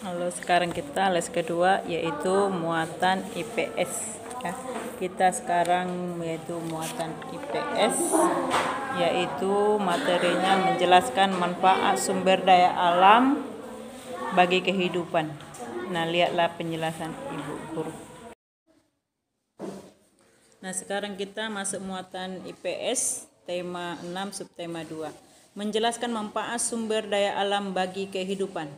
Lalu sekarang kita les kedua yaitu muatan IPS ya. Kita sekarang yaitu muatan IPS, yaitu materinya menjelaskan manfaat sumber daya alam bagi kehidupan. Nah, lihatlah penjelasan Ibu Guru. Nah, sekarang kita masuk muatan IPS tema 6 subtema 2. Menjelaskan manfaat sumber daya alam bagi kehidupan.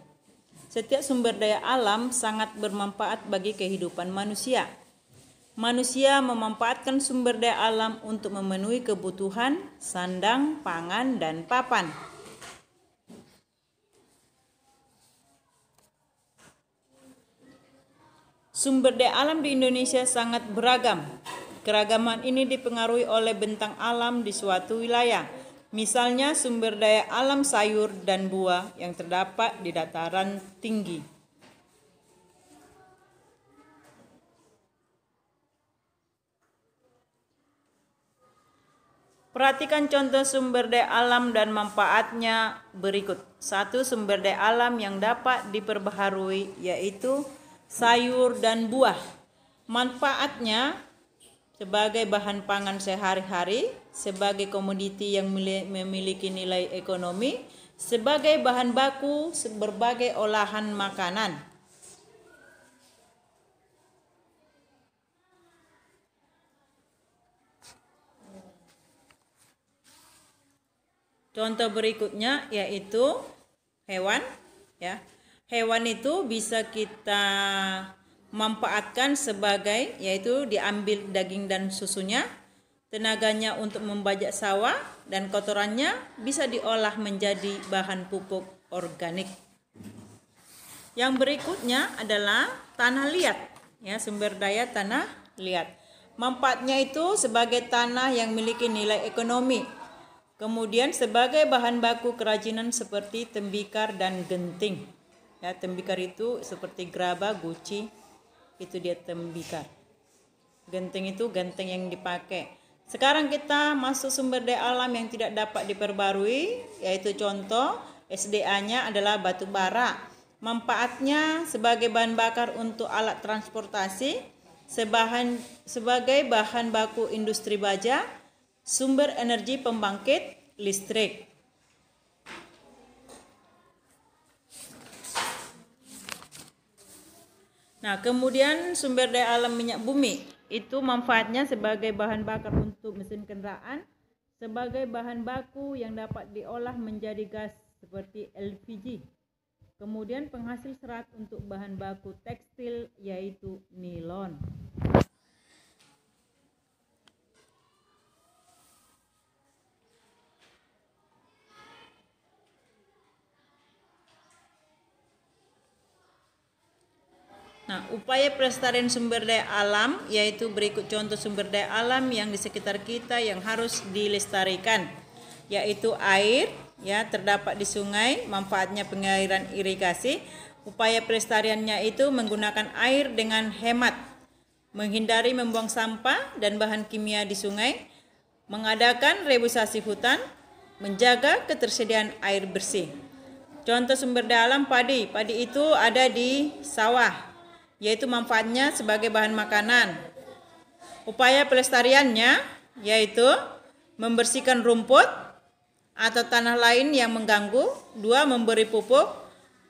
Setiap sumber daya alam sangat bermanfaat bagi kehidupan manusia. Manusia memanfaatkan sumber daya alam untuk memenuhi kebutuhan sandang, pangan, dan papan. Sumber daya alam di Indonesia sangat beragam. Keragaman ini dipengaruhi oleh bentang alam di suatu wilayah. Misalnya sumber daya alam sayur dan buah yang terdapat di dataran tinggi. Perhatikan contoh sumber daya alam dan manfaatnya berikut. 1. Sumber daya alam yang dapat diperbaharui yaitu sayur dan buah. Manfaatnya sebagai bahan pangan sehari-hari, sebagai komoditi yang memiliki nilai ekonomi, sebagai bahan baku berbagai olahan makanan. Contoh berikutnya yaitu hewan ya. Hewan itu bisa kita manfaatkan sebagai yaitu diambil daging dan susunya, tenaganya untuk membajak sawah, dan kotorannya bisa diolah menjadi bahan pupuk organik. Yang berikutnya adalah tanah liat ya, sumber daya tanah liat. Manfaatnya itu sebagai tanah yang memiliki nilai ekonomi. Kemudian sebagai bahan baku kerajinan seperti tembikar dan genting. Ya, tembikar itu seperti gerabah, guci, itu dia tembikar. Genting itu genteng yang dipakai. Sekarang kita masuk sumber daya alam yang tidak dapat diperbarui, yaitu contoh SDA-nya adalah batu bara. Manfaatnya sebagai bahan bakar untuk alat transportasi, sebagai bahan baku industri baja, sumber energi pembangkit listrik. Nah, kemudian sumber daya alam minyak bumi, itu manfaatnya sebagai bahan bakar untuk mesin kendaraan, sebagai bahan baku yang dapat diolah menjadi gas seperti LPG. Kemudian penghasil serat untuk bahan baku tekstil yaitu nilon. Nah, upaya pelestarian sumber daya alam yaitu berikut contoh sumber daya alam yang di sekitar kita yang harus dilestarikan, yaitu air ya, terdapat di sungai, manfaatnya pengairan irigasi. Upaya pelestariannya itu menggunakan air dengan hemat, menghindari membuang sampah dan bahan kimia di sungai, mengadakan reboisasi hutan, menjaga ketersediaan air bersih. Contoh sumber daya alam padi. Padi itu ada di sawah, yaitu manfaatnya sebagai bahan makanan. Upaya pelestariannya yaitu membersihkan rumput atau tanah lain yang mengganggu. 2. Memberi pupuk.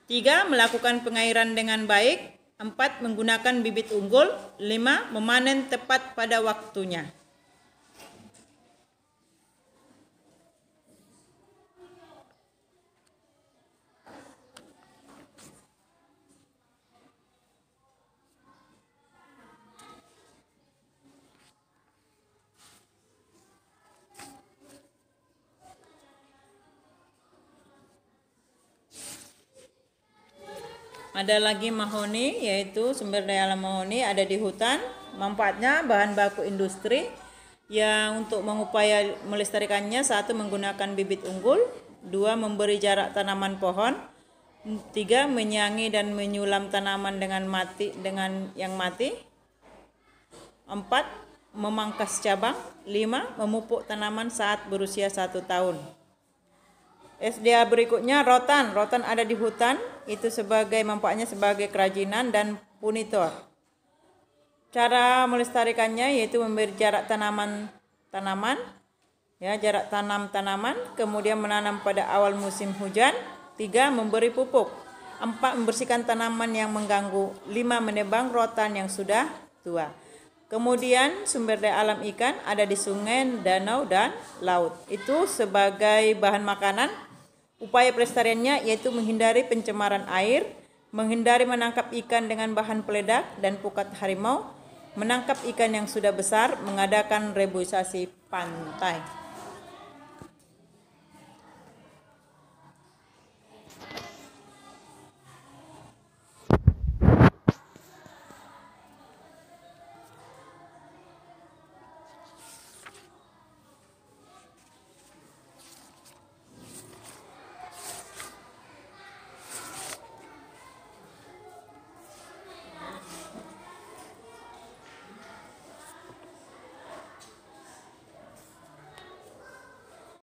3. Melakukan pengairan dengan baik. 4. Menggunakan bibit unggul. 5. Memanen tepat pada waktunya. Ada lagi mahoni, yaitu sumber daya alam mahoni ada di hutan. Manfaatnya bahan baku industri. Yang untuk mengupaya melestarikannya, 1. Menggunakan bibit unggul. 2. Memberi jarak tanaman pohon. 3. Menyiangi dan menyulam tanaman dengan yang mati. 4. Memangkas cabang. 5. Memupuk tanaman saat berusia 1 tahun. SDA berikutnya rotan. Rotan ada di hutan, itu sebagai manfaatnya sebagai kerajinan dan furnitur. Cara melestarikannya yaitu memberi jarak tanaman, ya, jarak tanam tanaman, kemudian menanam pada awal musim hujan. 3. Memberi pupuk. 4. Membersihkan tanaman yang mengganggu. 5. Menebang rotan yang sudah tua. Kemudian sumber daya alam ikan ada di sungai, danau, dan laut. Itu sebagai bahan makanan. Upaya pelestariannya yaitu menghindari pencemaran air, menghindari menangkap ikan dengan bahan peledak dan pukat harimau, menangkap ikan yang sudah besar, mengadakan reboisasi pantai.